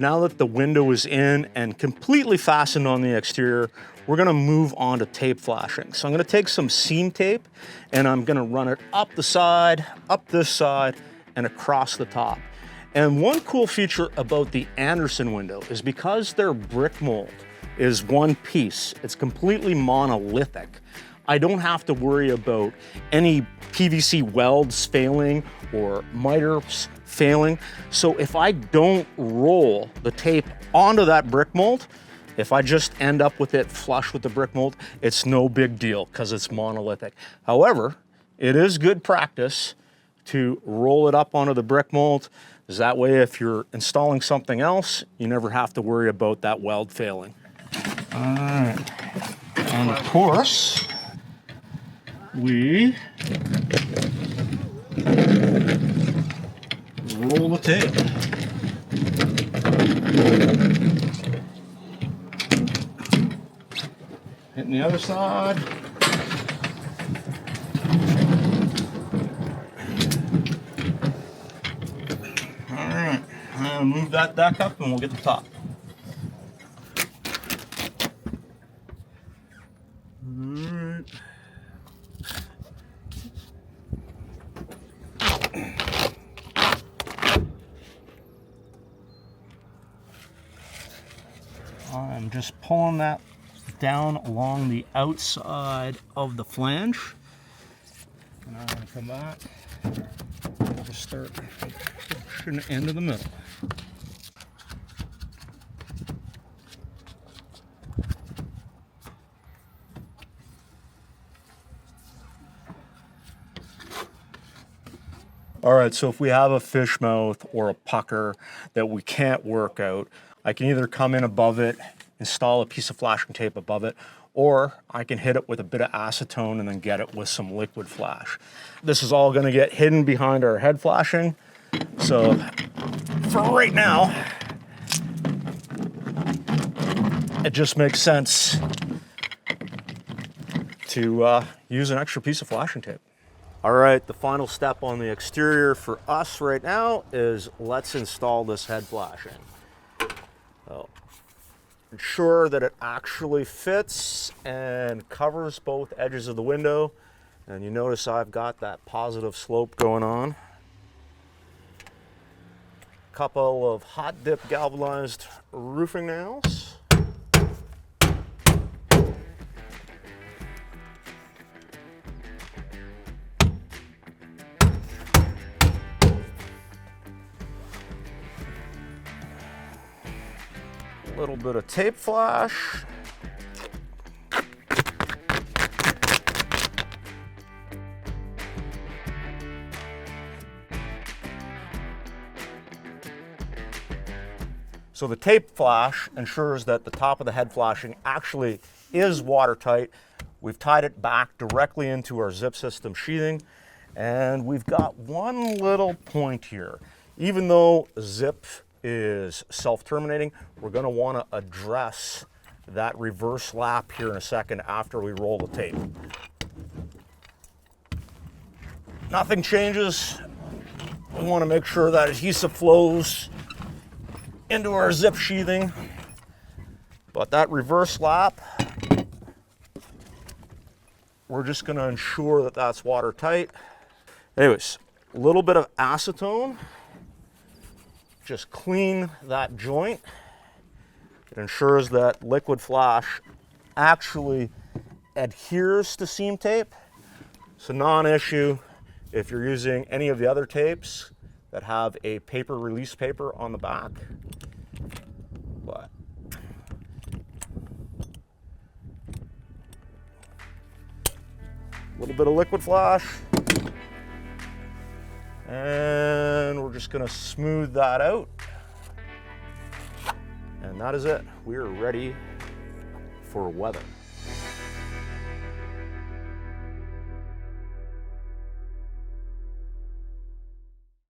Now that the window is in and completely fastened on the exterior, we're gonna move on to tape flashing. So I'm gonna take some seam tape and I'm gonna run it up the side, up this side, and across the top. And one cool feature about the Andersen window is because their brick mold is one piece, it's completely monolithic. I don't have to worry about any PVC welds failing or miters failing. So if I don't roll the tape onto that brick mold, if I just end up with it flush with the brick mold, it's no big deal because it's monolithic. However, it is good practice to roll it up onto the brick mold. Because that way, if you're installing something else, you never have to worry about that weld failing. All right, and of course, we roll the tape. Hitting the other side. All right, I'll move that deck up and we'll get the top. I'm just pulling that down along the outside of the flange. And I'm going to come back and just start pushing it into the middle. All right, so if we have a fish mouth or a pucker that we can't work out, I can either come in above it, install a piece of flashing tape above it, or I can hit it with a bit of acetone and then get it with some liquid flash. This is all gonna get hidden behind our head flashing. So for right now, it just makes sense to use an extra piece of flashing tape. All right, the final step on the exterior for us right now is let's install this head flashing. So, ensure that it actually fits and covers both edges of the window. And you notice I've got that positive slope going on. Couple of hot dip galvanized roofing nails. A little bit of tape flash. So the tape flash ensures that the top of the head flashing actually is watertight. We've tied it back directly into our zip system sheathing, and we've got one little point here. Even though zip is self-terminating, we're going to want to address that reverse lap here in a second after we roll the tape. Nothing changes. We want to make sure that adhesive flows into our zip sheathing, but that reverse lap, we're just going to ensure that that's watertight. Anyways, a little bit of acetone. Just clean that joint. It ensures that liquid flash actually adheres to seam tape. It's a non-issue if you're using any of the other tapes that have a paper release paper on the back. But a little bit of liquid flash. And we're just gonna smooth that out. And that is it. We are ready for weather.